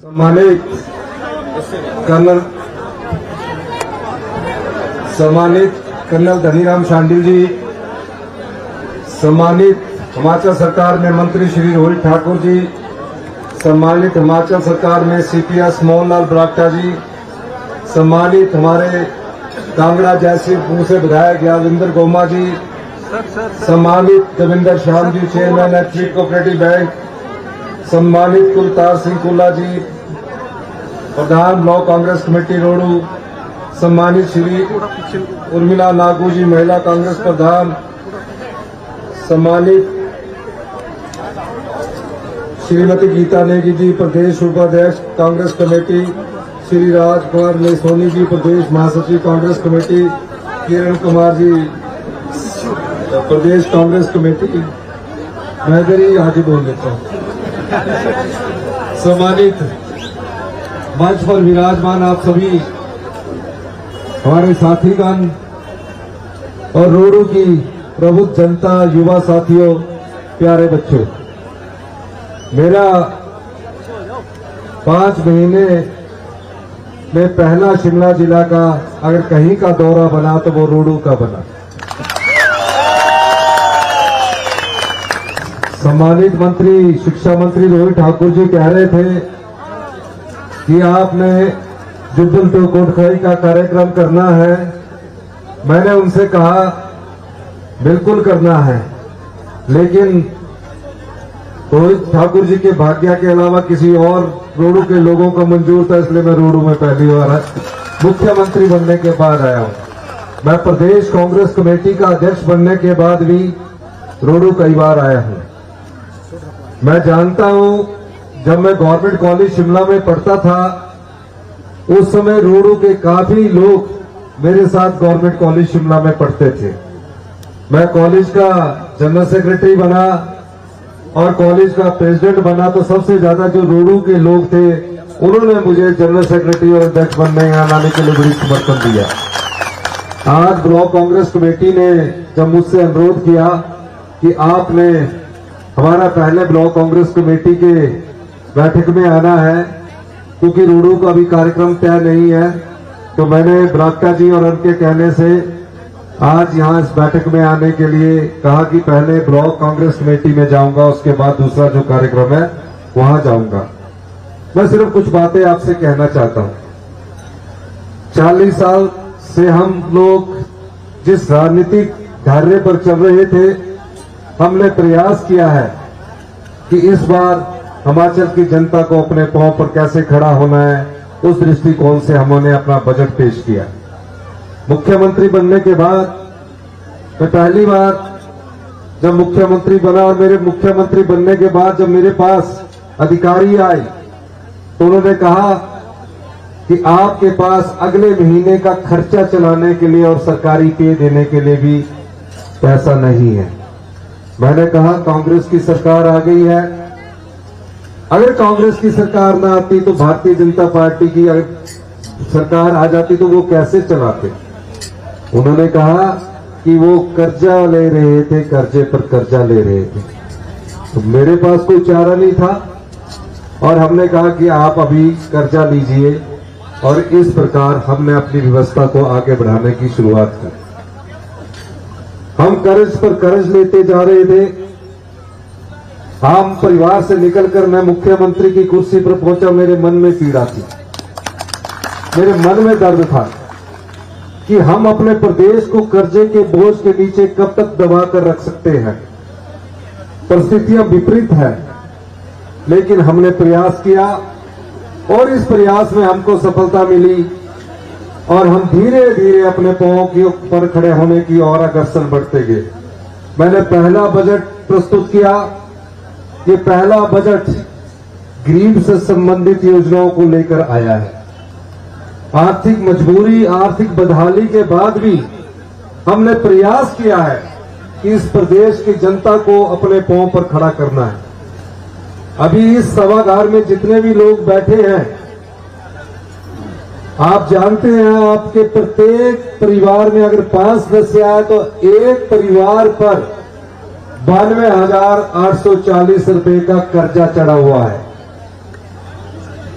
सम्मानित कर्नल धनीराम शांडिल जी, सम्मानित हिमाचल सरकार में मंत्री श्री रोहित ठाकुर जी, सम्मानित हिमाचल सरकार में सीपीएस मोहन लाल ब्राक्टा जी, सम्मानित हमारे कांगड़ा जयसिंहपुर से विधायक यादविंदर गोमा जी, सम्मानित Devendra Shyam ji, chairman athlete cooperative bank, सम्मानित कुलतार सिंह कुल्ला जी, प्रधान ब्लॉक कांग्रेस कमेटी रोडू, सम्मानित श्री उर्मिला नागू जी, महिला कांग्रेस प्रधान, सम्मानित श्रीमती गीता नेगी जी, प्रदेश उपाध्यक्ष कांग्रेस कमेटी, श्री राजकुमार नेसोनी जी, प्रदेश महासचिव कांग्रेस कमेटी, किरण कुमार जी, प्रदेश कांग्रेस कमेटी, मैं इधर ही आगे बोल लेता हूँ। सम्मानित मंच पर विराजमान आप सभी हमारे साथीगण और रोडू की प्रबुद्ध जनता, युवा साथियों, प्यारे बच्चों, मेरा 5 महीने में पहला शिमला जिला का अगर कहीं का दौरा बना तो वो रोडू का बना। सम्मानित मंत्री, शिक्षा मंत्री रोहित ठाकुर जी कह रहे थे कि आपने जुब्बल टू कोटखाई का कार्यक्रम करना है। मैंने उनसे कहा बिल्कुल करना है, लेकिन रोहित ठाकुर जी के भाग्य के अलावा किसी और रोडू के लोगों को मंजूर था, इसलिए मैं रोडू में पहली बार मुख्यमंत्री बनने के बाद आया हूं। मैं प्रदेश कांग्रेस कमेटी का अध्यक्ष बनने के बाद भी रोडू कई बार आया हूं। मैं जानता हूं, जब मैं गवर्नमेंट कॉलेज शिमला में पढ़ता था उस समय रोडू के काफी लोग मेरे साथ गवर्नमेंट कॉलेज शिमला में पढ़ते थे। मैं कॉलेज का जनरल सेक्रेटरी बना और कॉलेज का प्रेसिडेंट बना तो सबसे ज्यादा जो रोडू के लोग थे उन्होंने मुझे जनरल सेक्रेटरी और अध्यक्ष बनने आने के लिए बड़ी समर्थन दिया। आज ब्लॉक कांग्रेस कमेटी ने जब मुझसे अनुरोध किया कि आपने हमारा पहले ब्लॉक कांग्रेस कमेटी के बैठक में आना है, क्योंकि रोडू का भी कार्यक्रम तय नहीं है, तो मैंने ब्राक्टा जी और उनके कहने से आज यहां इस बैठक में आने के लिए कहा कि पहले ब्लॉक कांग्रेस कमेटी में जाऊंगा, उसके बाद दूसरा जो कार्यक्रम है वहां जाऊंगा। मैं सिर्फ कुछ बातें आपसे कहना चाहता हूं। 40 साल से हम लोग जिस राजनीतिक धारे पर चल रहे थे, हमने प्रयास किया है कि इस बार हिमाचल की जनता को अपने पांव पर कैसे खड़ा होना है, उस दृष्टिकोण से हमने अपना बजट पेश किया। मुख्यमंत्री बनने के बाद मैं पहली बार जब मुख्यमंत्री बना और मेरे मुख्यमंत्री बनने के बाद जब मेरे पास अधिकारी आए तो उन्होंने कहा कि आपके पास अगले महीने का खर्चा चलाने के लिए और सरकारी पे देने के लिए भी पैसा नहीं है। मैंने कहा कांग्रेस की सरकार आ गई है, अगर कांग्रेस की सरकार ना आती तो भारतीय जनता पार्टी की अगर सरकार आ जाती तो वो कैसे चलाते। उन्होंने कहा कि वो कर्जा ले रहे थे, कर्जे पर कर्जा ले रहे थे, तो मेरे पास कोई चारा नहीं था और हमने कहा कि आप अभी कर्जा लीजिए, और इस प्रकार हमने अपनी व्यवस्था को आगे बढ़ाने की शुरुआत की। हम कर्ज पर कर्ज लेते जा रहे थे। हम परिवार से निकलकर मैं मुख्यमंत्री की कुर्सी पर पहुंचा, मेरे मन में पीड़ा थी, मेरे मन में दर्द था कि हम अपने प्रदेश को कर्जे के बोझ के नीचे कब तक दबा कर रख सकते हैं। परिस्थितियां विपरीत है, लेकिन हमने प्रयास किया और इस प्रयास में हमको सफलता मिली और हम धीरे धीरे अपने पांव के ऊपर खड़े होने की ओर अग्रसर बढ़ते गए। मैंने पहला बजट प्रस्तुत किया। ये पहला बजट गरीब से संबंधित योजनाओं को लेकर आया है। आर्थिक मजबूरी, आर्थिक बदहाली के बाद भी हमने प्रयास किया है कि इस प्रदेश की जनता को अपने पांव पर खड़ा करना है। अभी इस सभागार में जितने भी लोग बैठे हैं, आप जानते हैं आपके प्रत्येक परिवार में अगर 5 सदस्य आए तो एक परिवार पर 92,840 रुपए का कर्जा चढ़ा हुआ है।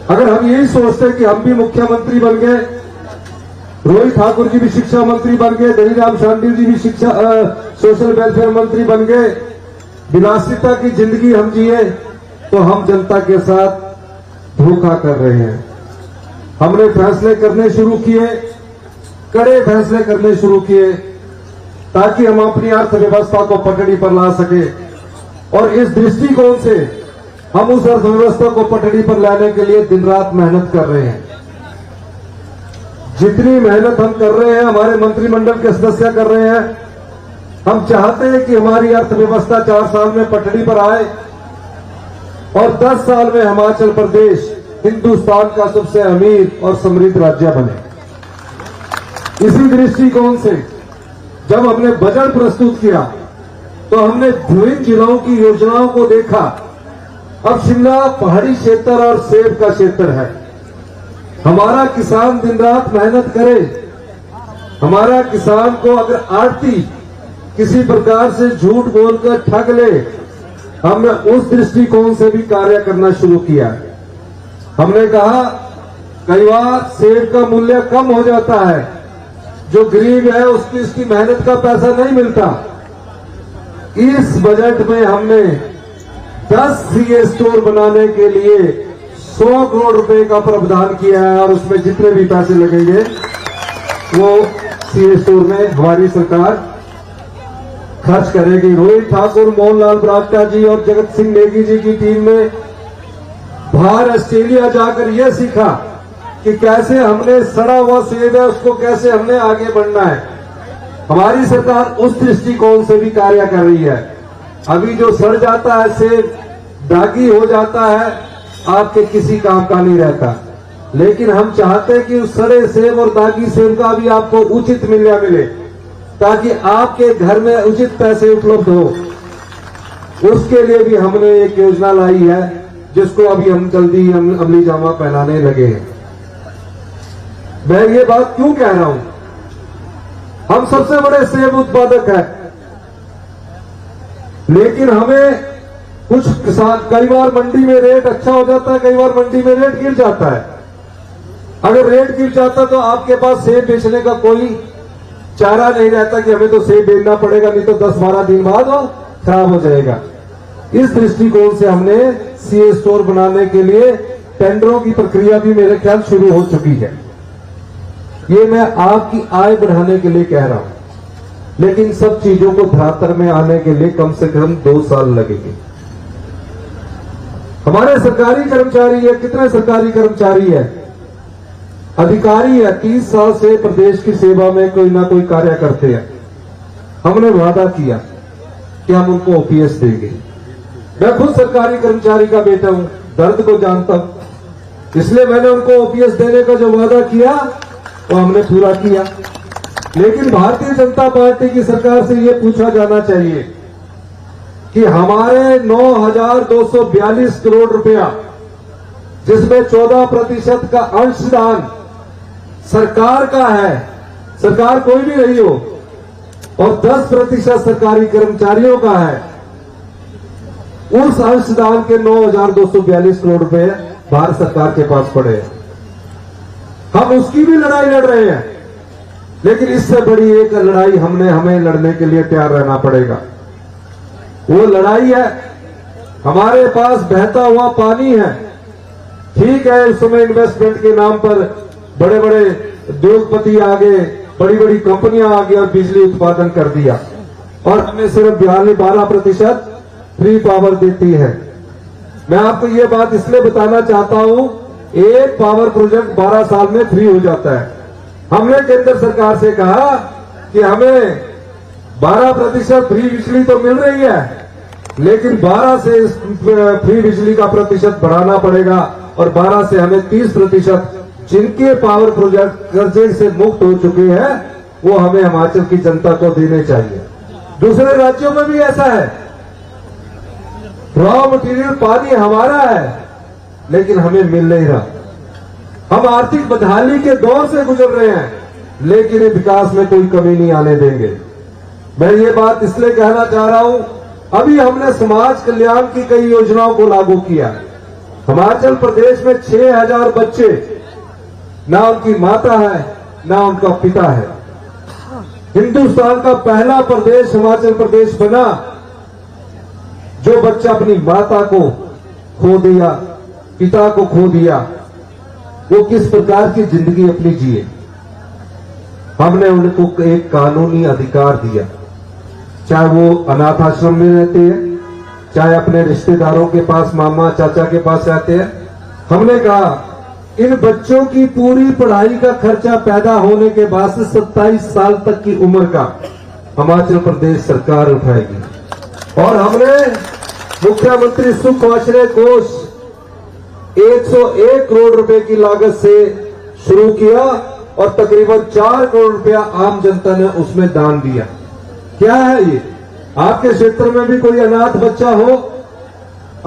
अगर हम यही सोचते कि हम भी मुख्यमंत्री बन गए, रोहित ठाकुर जी भी शिक्षा मंत्री बन गए, धनीराम शांडिल जी भी शिक्षा सोशल वेलफेयर मंत्री बन गए, विलासिता की जिंदगी हम जिए, तो हम जनता के साथ धोखा कर रहे हैं। हमने फैसले करने शुरू किए, कड़े फैसले करने शुरू किए, ताकि हम अपनी अर्थव्यवस्था को पटड़ी पर ला सके। और इस दृष्टिकोण से हम उस अर्थव्यवस्था को पटड़ी पर लाने के लिए दिन रात मेहनत कर रहे हैं। जितनी मेहनत हम कर रहे हैं, हमारे मंत्रिमंडल के सदस्य कर रहे हैं। हम चाहते हैं कि हमारी अर्थव्यवस्था 4 साल में पटड़ी पर आए और 10 साल में हिमाचल प्रदेश हिंदुस्तान का सबसे अमीर और समृद्ध राज्य बने। इसी दृष्टिकोण से जब हमने बजट प्रस्तुत किया तो हमने विभिन्न जिलों की योजनाओं को देखा। अब शिमला पहाड़ी क्षेत्र और सेब का क्षेत्र है। हमारा किसान दिन रात मेहनत करे, हमारा किसान को अगर आड़ती किसी प्रकार से झूठ बोलकर ठग ले, हमने उस दृष्टिकोण से भी कार्य करना शुरू किया। हमने कहा कई बार सेब का मूल्य कम हो जाता है, जो गरीब है उसकी इसकी मेहनत का पैसा नहीं मिलता। इस बजट में हमने 10 सीए स्टोर बनाने के लिए 100 करोड़ रुपए का प्रावधान किया है और उसमें जितने भी पैसे लगेंगे वो सीए स्टोर में हमारी सरकार खर्च करेगी। रोहित ठाकुर, मोहनलाल ब्राक्टा जी और जगत सिंह नेगी जी की टीम ने बाहर ऑस्ट्रेलिया जाकर यह सीखा कि कैसे हमने सड़ा हुआ सेब है उसको कैसे हमने आगे बढ़ना है। हमारी सरकार उस दृष्टिकोण से भी कार्य कर रही है। अभी जो सड़ जाता है सेब, दागी हो जाता है, आपके किसी काम का नहीं रहता। लेकिन हम चाहते हैं कि उस सड़े सेब और दागी सेब का भी आपको उचित मूल्य मिले, ताकि आपके घर में उचित पैसे उपलब्ध हो। उसके लिए भी हमने एक योजना लाई है, जिसको अभी हम जल्दी अमली जामा पहनाने लगे हैं। मैं ये बात क्यों कह रहा हूं? हम सबसे बड़े सेब उत्पादक हैं, लेकिन हमें कुछ किसान, कई बार मंडी में रेट अच्छा हो जाता है, कई बार मंडी में रेट गिर जाता है। अगर रेट गिर जाता तो आपके पास सेब बेचने का कोई चारा नहीं रहता कि हमें तो सेब बेचना पड़ेगा, नहीं तो 10-12 दिन बाद वो खराब हो जाएगा। इस दृष्टिकोण से हमने सीए स्टोर बनाने के लिए टेंडरों की प्रक्रिया भी मेरे ख्याल शुरू हो चुकी है। ये मैं आपकी आय बढ़ाने के लिए कह रहा हूं, लेकिन सब चीजों को धरातल में आने के लिए कम से कम 2 साल लगेंगे। हमारे सरकारी कर्मचारी है, कितने सरकारी कर्मचारी है, अधिकारी है, 30 साल से प्रदेश की सेवा में कोई ना कोई कार्य करते हैं। हमने वादा किया कि हम उनको ओपीएस देंगे। मैं खुद सरकारी कर्मचारी का बेटा हूं, दर्द को जानता हूं, इसलिए मैंने उनको ओपीएस देने का जो वादा किया वो हमने पूरा किया। लेकिन भारतीय जनता पार्टी की सरकार से यह पूछा जाना चाहिए कि हमारे 9,242 करोड़ रुपया, जिसमें 14% का अंशदान सरकार का है, सरकार कोई भी नहीं हो, और 10% सरकारी कर्मचारियों का है, उस अंशदान के 9,242 करोड़ रुपए भारत सरकार के पास पड़े हैं। हम उसकी भी लड़ाई लड़ रहे हैं, लेकिन इससे बड़ी एक लड़ाई हमें लड़ने के लिए तैयार रहना पड़ेगा। वो लड़ाई है, हमारे पास बहता हुआ पानी है। ठीक है, इस समय इन्वेस्टमेंट के नाम पर बड़े बड़े उद्योगपति आ गए, बड़ी बड़ी कंपनियां आ गई और बिजली उत्पादन कर दिया, और हमें सिर्फ 12% फ्री पावर देती है। मैं आपको ये बात इसलिए बताना चाहता हूं, एक पावर प्रोजेक्ट 12 साल में फ्री हो जाता है। हमने केंद्र सरकार से कहा कि हमें 12% फ्री बिजली तो मिल रही है, लेकिन 12 से फ्री बिजली का प्रतिशत बढ़ाना पड़ेगा, और 12 से हमें 30% जिनके पावर प्रोजेक्ट कर्जे से मुक्त हो चुके हैं वो हमें हिमाचल की जनता को देने चाहिए। दूसरे राज्यों में भी ऐसा है, रॉ मटेरियल पानी हमारा है, लेकिन हमें मिल नहीं रहा। हम आर्थिक बदहाली के दौर से गुजर रहे हैं, लेकिन विकास में कोई कमी नहीं आने देंगे। मैं ये बात इसलिए कहना चाह रहा हूं, अभी हमने समाज कल्याण की कई योजनाओं को लागू किया। हिमाचल प्रदेश में 6000 बच्चे, ना उनकी माता है ना उनका पिता है। हिंदुस्तान का पहला प्रदेश हिमाचल प्रदेश बना जो बच्चा अपनी माता को खो दिया, पिता को खो दिया, वो किस प्रकार की जिंदगी अपनी जिए। हमने उनको एक कानूनी अधिकार दिया, चाहे वो अनाथ आश्रम में रहते हैं, चाहे अपने रिश्तेदारों के पास, मामा चाचा के पास रहते हैं। हमने कहा इन बच्चों की पूरी पढ़ाई का खर्चा पैदा होने के बाद से 27 साल तक की उम्र का हिमाचल प्रदेश सरकार उठाएगी। और हमने मुख्यमंत्री सुख आश्रय कोष 101 करोड़ रुपए की लागत से शुरू किया और तकरीबन 4 करोड़ रुपया आम जनता ने उसमें दान दिया। क्या है ये? आपके क्षेत्र में भी कोई अनाथ बच्चा हो,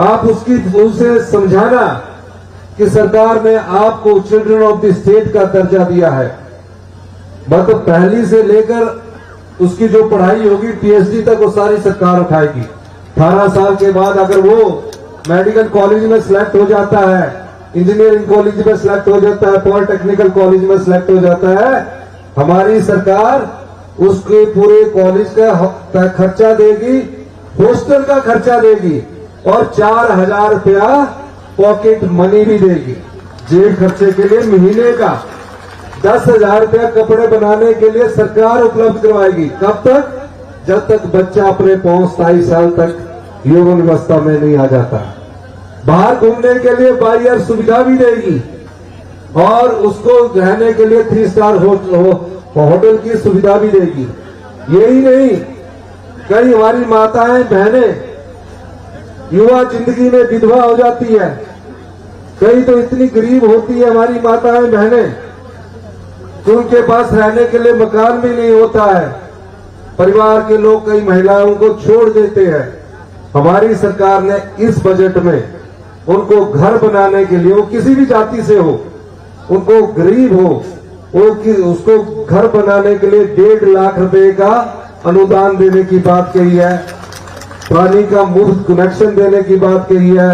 आप उसे समझाना कि सरकार ने आपको चिल्ड्रन ऑफ द स्टेट का दर्जा दिया है। मतलब पहली से लेकर उसकी जो पढ़ाई होगी पीएचडी तक वो सारी सरकार उठाएगी। 18 साल के बाद अगर वो मेडिकल कॉलेज में सिलेक्ट हो जाता है, इंजीनियरिंग कॉलेज में सिलेक्ट हो जाता है, पॉलिटेक्निकल कॉलेज में सिलेक्ट हो जाता है, हमारी सरकार उसके पूरे कॉलेज का खर्चा देगी, हॉस्टल का खर्चा देगी और 4000 रुपया पॉकेट मनी भी देगी जेब खर्चे के लिए महीने का। 10,000 रुपया कपड़े बनाने के लिए सरकार उपलब्ध करवाएगी। कब तक? जब तक बच्चा अपने 27 साल तक यौवन अवस्था में नहीं आ जाता। बाहर घूमने के लिए बाई एयर सुविधा भी देगी और उसको रहने के लिए 3 स्टार होटल की सुविधा भी देगी। यही नहीं, कई हमारी माताएं बहनें युवा जिंदगी में विधवा हो जाती है, कई तो इतनी गरीब होती है हमारी माताएं बहनें कि उनके पास रहने के लिए मकान भी नहीं होता है। परिवार के लोग कई महिलाओं को छोड़ देते हैं। हमारी सरकार ने इस बजट में उनको घर बनाने के लिए, वो किसी भी जाति से हो, उनको गरीब हो, उसको घर बनाने के लिए 1.5 लाख रुपए का अनुदान देने की बात कही है, पानी का मुफ्त कनेक्शन देने की बात कही है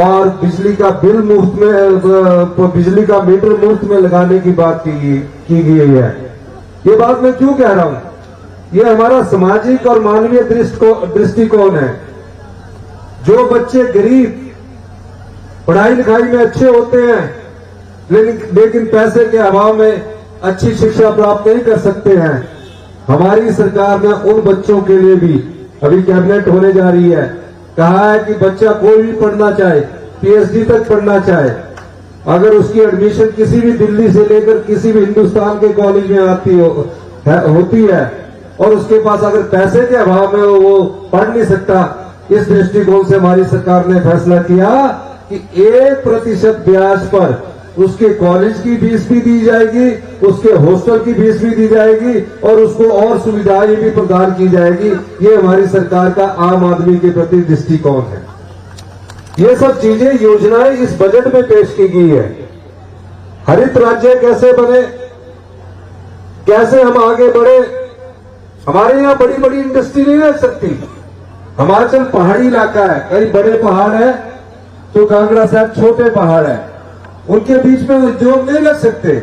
और बिजली का बिल मुफ्त में, बिजली का मीटर मुफ्त में लगाने की बात की गई है। ये बात मैं क्यों कह रहा हूं? ये हमारा सामाजिक और मानवीय दृष्टिकोण है। जो बच्चे गरीब पढ़ाई लिखाई में अच्छे होते हैं लेकिन पैसे के अभाव में अच्छी शिक्षा प्राप्त नहीं कर सकते हैं, हमारी सरकार ने उन बच्चों के लिए भी अभी कैबिनेट होने जा रही है, कहा है कि बच्चा कोई भी पढ़ना चाहे, पीएचडी तक पढ़ना चाहे, अगर उसकी एडमिशन किसी भी दिल्ली से लेकर किसी भी हिंदुस्तान के कॉलेज में होती है और उसके पास अगर पैसे के अभाव में वो पढ़ नहीं सकता, इस दृष्टिकोण से हमारी सरकार ने फैसला किया कि 1% ब्याज पर उसके कॉलेज की फीस भी दी जाएगी, उसके हॉस्टल की फीस भी दी जाएगी और उसको और सुविधाएं भी प्रदान की जाएगी। ये हमारी सरकार का आम आदमी के प्रति दृष्टिकोण है। ये सब चीजें, योजनाएं इस बजट में पेश की गई है। हरित राज्य कैसे बने, कैसे हम आगे बढ़े। हमारे यहाँ बड़ी बड़ी इंडस्ट्री नहीं रह सकती। हिमाचल पहाड़ी इलाका है, कई बड़े पहाड़ है तो कांगड़ा साहब छोटे पहाड़ है, उनके बीच में उद्योग नहीं लग सकते।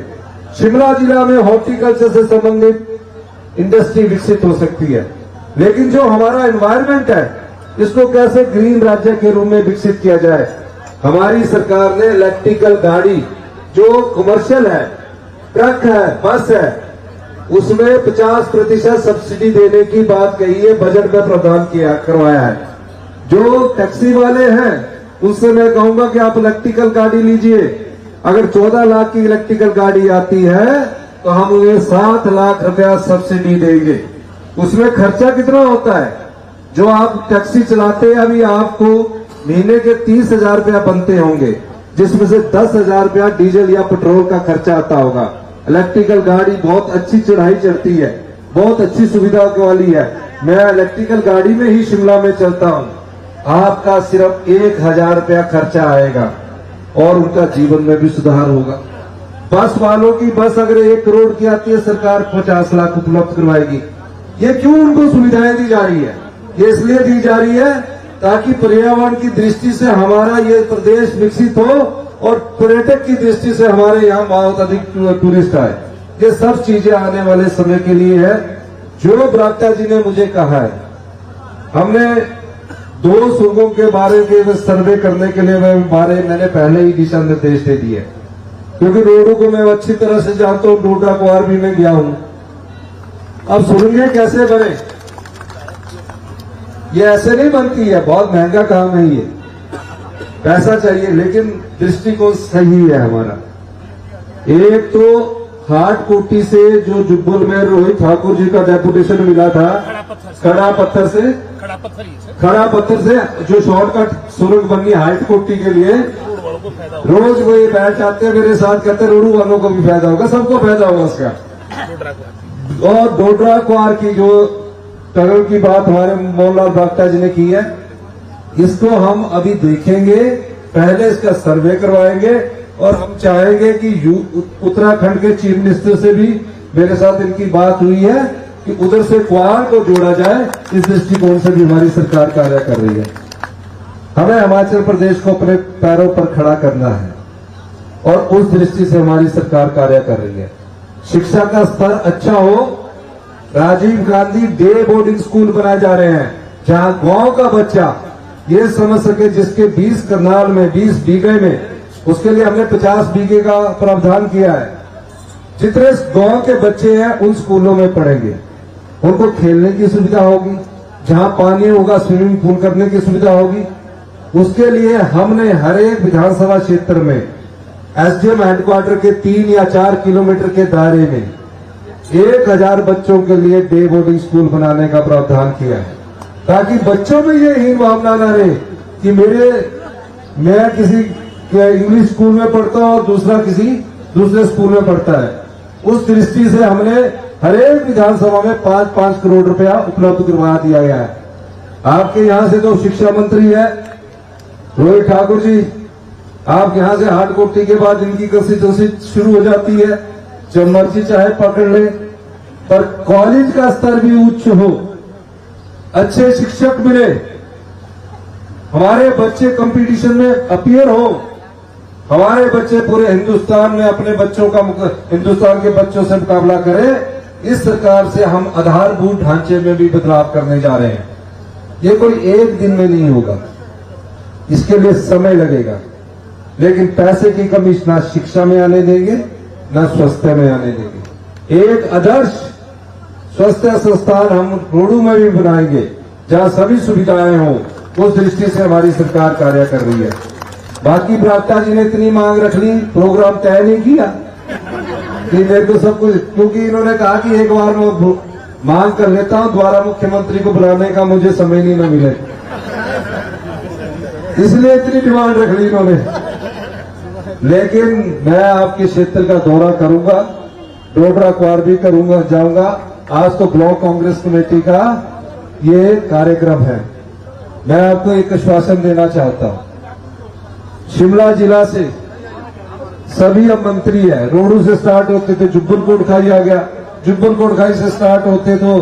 शिमला जिला में हॉर्टिकल्चर से संबंधित इंडस्ट्री विकसित हो सकती है, लेकिन जो हमारा एनवायरमेंट है इसको कैसे ग्रीन राज्य के रूप में विकसित किया जाए। हमारी सरकार ने इलेक्ट्रिकल गाड़ी जो कमर्शियल है, ट्रक है, बस है, उसमें 50% सब्सिडी देने की बात कही है, बजट में प्रावधान करवाया है। जो टैक्सी वाले हैं उनसे मैं कहूंगा कि आप इलेक्ट्रिकल गाड़ी लीजिए। अगर 14 लाख की इलेक्ट्रिकल गाड़ी आती है तो हम उन्हें 7 लाख रुपया सब्सिडी देंगे। उसमें खर्चा कितना होता है? जो आप टैक्सी चलाते हैं अभी आपको महीने के 30,000 रुपया बनते होंगे, जिसमें से 10,000 रुपया डीजल या पेट्रोल का खर्चा आता होगा। इलेक्ट्रिकल गाड़ी बहुत अच्छी चढ़ाई चढ़ती है, बहुत अच्छी सुविधा वाली है। मैं इलेक्ट्रिकल गाड़ी में ही शिमला में चलता हूं। आपका सिर्फ 1,000 रुपया खर्चा आएगा और उनका जीवन में भी सुधार होगा। बस वालों की बस अगर 1 करोड़ की आती है, सरकार 50 लाख उपलब्ध करवाएगी। ये क्यों उनको सुविधाएं दी जा रही है? ये इसलिए दी जा रही है ताकि पर्यावरण की दृष्टि से हमारा ये प्रदेश विकसित हो और पर्यटक की दृष्टि से हमारे यहाँ बहुत अधिक टूरिस्ट आए। ये सब चीजें आने वाले समय के लिए है। जो बरागटा जी ने मुझे कहा है, हमने 2 सुरंगों के बारे में सर्वे करने के लिए मैंने पहले ही दिशा निर्देश दे दिए, क्योंकि रोडों को मैं अच्छी तरह से जानता हूँ, डोडरा कुआर भी मैं गया हूं। अब सुरंगें कैसे बने, ये ऐसे नहीं बनती है, बहुत महंगा काम है ये, पैसा चाहिए, लेकिन दृष्टिकोण सही है हमारा। एक तो हाट कोटी से जो जुब्बल में रोहित ठाकुर जी का डेपुटेशन मिला था, खड़ा पत्थर से जो शॉर्टकट सुरंग बनी हाट कोटी के लिए, रोज वो ये बैठ जाते हैं मेरे साथ, कहते हैं रोडू वालों को भी फायदा होगा, सबको फायदा होगा उसका। और डोडरा कुआर की जो टनल की बात हमारे मोहनलाल बरागटा जी ने की है, इसको हम अभी देखेंगे, पहले इसका सर्वे करवाएंगे और हम चाहेंगे कि उत्तराखंड के चीफ मिनिस्टर से भी मेरे साथ इनकी बात हुई है कि उधर से कुआर को जोड़ा जाए। इस दृष्टिकोण से भी हमारी सरकार कार्य कर रही है। हमें हिमाचल प्रदेश को अपने पैरों पर खड़ा करना है और उस दृष्टि से हमारी सरकार कार्य कर रही है। शिक्षा का स्तर अच्छा हो, Rajiv Gandhi day boarding school बनाए जा रहे हैं, जहां गांव का बच्चा ये समझ सके, जिसके 20 करनाल में 20 बीघे में, उसके लिए हमने 50 बीघे का प्रावधान किया है। जितने गांव के बच्चे हैं उन स्कूलों में पढ़ेंगे, उनको खेलने की सुविधा होगी, जहां पानी होगा स्विमिंग पूल करने की सुविधा होगी। उसके लिए हमने हर एक विधानसभा क्षेत्र में एसडीएम हेडक्वार्टर के 3 या 4 किलोमीटर के दायरे में 1000 बच्चों के लिए डे बोर्डिंग स्कूल बनाने का प्रावधान किया है, ताकि बच्चों में ये हीन भावना न रहे कि मैं किसी इंग्लिश स्कूल में पढ़ता हूं और दूसरा किसी दूसरे स्कूल में पढ़ता है। उस दृष्टि से हमने हर एक विधानसभा में 5-5 करोड़ रुपया उपलब्ध करवा दिया गया है। आपके यहां से जो शिक्षा मंत्री है रोहित ठाकुर जी, आप यहां से हाट कोटी के बाद इनकी कंस्टिट्यूंसी शुरू हो जाती है, जब मर्जी चाहे पकड़ ले, पर कॉलेज का स्तर भी उच्च हो, अच्छे शिक्षक मिले, हमारे बच्चे कंपटीशन में अपीयर हो, हमारे बच्चे पूरे हिंदुस्तान में अपने बच्चों का हिंदुस्तान के बच्चों से मुकाबला करें। इस सरकार से हम आधारभूत ढांचे में भी बदलाव करने जा रहे हैं। ये कोई एक दिन में नहीं होगा, इसके लिए समय लगेगा, लेकिन पैसे की कमी ना शिक्षा में आने देंगे ना स्वास्थ्य में आने देंगे। एक आदर्श स्वास्थ्य संस्थान हम रोडू में भी बनाएंगे, जहां सभी सुविधाएं हों। उस दृष्टि से हमारी सरकार कार्य कर रही है। बाकी बरागटा जी ने इतनी मांग रख ली, प्रोग्राम तय नहीं किया कि मेरे को सब कुछ, क्योंकि इन्होंने कहा कि एक बार मैं मांग कर लेता हूं, दोबारा मुख्यमंत्री को बुलाने का मुझे समय नहीं न मिले, इसलिए इतनी डिमांड रख ली इन्होंने। लेकिन मैं आपके क्षेत्र का दौरा करूंगा, डोडरा कुआर भी करूंगा, जाऊंगा। आज तो ब्लॉक कांग्रेस कमेटी का ये कार्यक्रम है। मैं आपको एक आश्वासन देना चाहता हूं, शिमला जिला से सभी अब मंत्री है। रोडू से स्टार्ट होते थे, जुब्बल कोटखाई आ गया, जुब्बल कोटखाई से स्टार्ट होते तो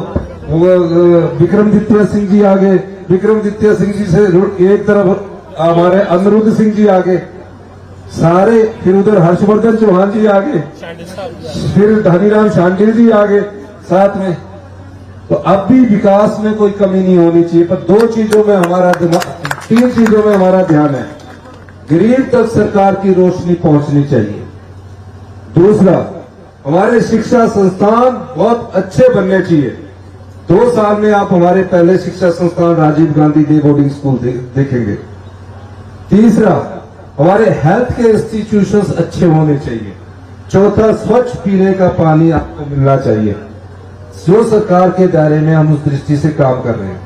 विक्रमादित्य सिंह जी आ गए, विक्रमादित्य सिंह जी से एक तरफ हमारे अनिरुद्ध सिंह जी आ गए, सारे, फिर उधर हर्षवर्धन चौहान जी आ गए, फिर धनीराम शांडिल जी आ गए साथ में। तो अब भी विकास में कोई कमी नहीं होनी चाहिए, पर 2 चीजों में हमारा दिमाग, 3 चीजों में हमारा ध्यान है। गरीब तक सरकार की रोशनी पहुंचनी चाहिए। दूसरा, हमारे शिक्षा संस्थान बहुत अच्छे बनने चाहिए। 2 साल में आप हमारे पहले शिक्षा संस्थान Rajiv Gandhi day boarding school देखेंगे। तीसरा, हमारे हेल्थ के इंस्टीट्यूशंस अच्छे होने चाहिए। चौथा, स्वच्छ पीने का पानी आपको मिलना चाहिए। जो सरकार के दायरे में हम उस दृष्टि से काम कर रहे हैं।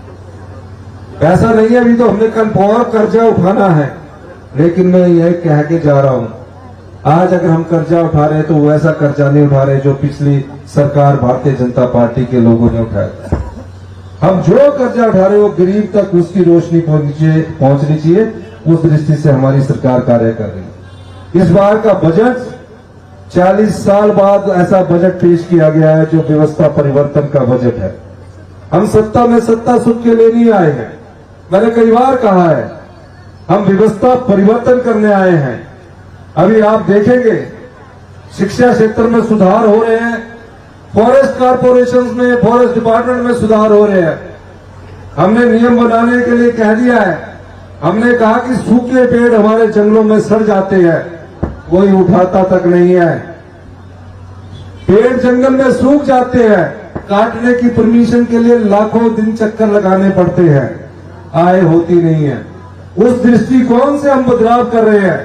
पैसा नहीं है, अभी तो हमने कल बहुत कर्जा उठाना है, लेकिन मैं यह कह के जा रहा हूं, आज अगर हम कर्जा उठा रहे हैं तो वैसा कर्जा नहीं उठा रहे जो पिछली सरकार भारतीय जनता पार्टी के लोगों ने उठाया था। हम जो कर्जा उठा रहे हैं वो गरीब तक उसकी रोशनी पहुंचनी चाहिए। उस दृष्टि से हमारी सरकार कार्य कर रही है। इस बार का बजट 40 साल बाद ऐसा बजट पेश किया गया है जो व्यवस्था परिवर्तन का बजट है। हम सत्ता में सत्ता सुख के लिए नहीं आए हैं, मैंने कई बार कहा है, हम व्यवस्था परिवर्तन करने आए हैं। अभी आप देखेंगे शिक्षा क्षेत्र में सुधार हो रहे हैं, फॉरेस्ट कॉर्पोरेशन में, फॉरेस्ट डिपार्टमेंट में सुधार हो रहे हैं। हमने नियम बनाने के लिए कह दिया है, हमने कहा कि सूखे पेड़ हमारे जंगलों में सड़ जाते हैं, कोई उठाता तक नहीं है। पेड़ जंगल में सूख जाते हैं, काटने की परमिशन के लिए लाखों दिन चक्कर लगाने पड़ते हैं, आय होती नहीं है। उस दृष्टिकोण से हम बदलाव कर रहे हैं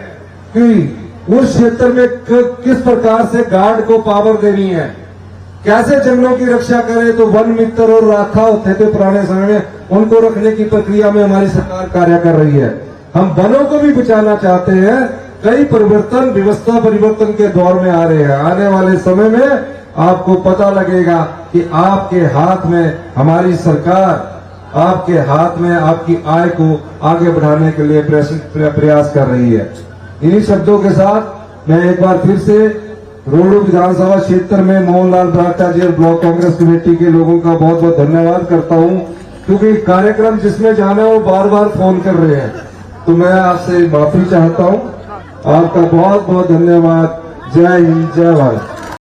कि उस क्षेत्र में किस प्रकार से गार्ड को पावर देनी है, कैसे जंगलों की रक्षा करें। तो वन मित्र और राखा होते थे पुराने समय में, उनको रखने की प्रक्रिया में हमारी सरकार कार्य कर रही है। हम वनों को भी बचाना चाहते हैं। कई परिवर्तन, व्यवस्था परिवर्तन के दौर में आ रहे हैं। आने वाले समय में आपको पता लगेगा कि आपके हाथ में हमारी सरकार, आपके हाथ में आपकी आय को आगे बढ़ाने के लिए प्रयास कर रही है। इन्हीं शब्दों के साथ मैं एक बार फिर से रोहडू विधानसभा क्षेत्र में मोहनलाल बरागटा जी और ब्लॉक कांग्रेस कमेटी के लोगों का बहुत बहुत धन्यवाद करता हूं, क्योंकि कार्यक्रम जिसमें जाना है वो बार बार फोन कर रहे हैं। तो मैं आपसे माफी चाहता हूं। आपका बहुत बहुत धन्यवाद। जय हिंद, जय भारत।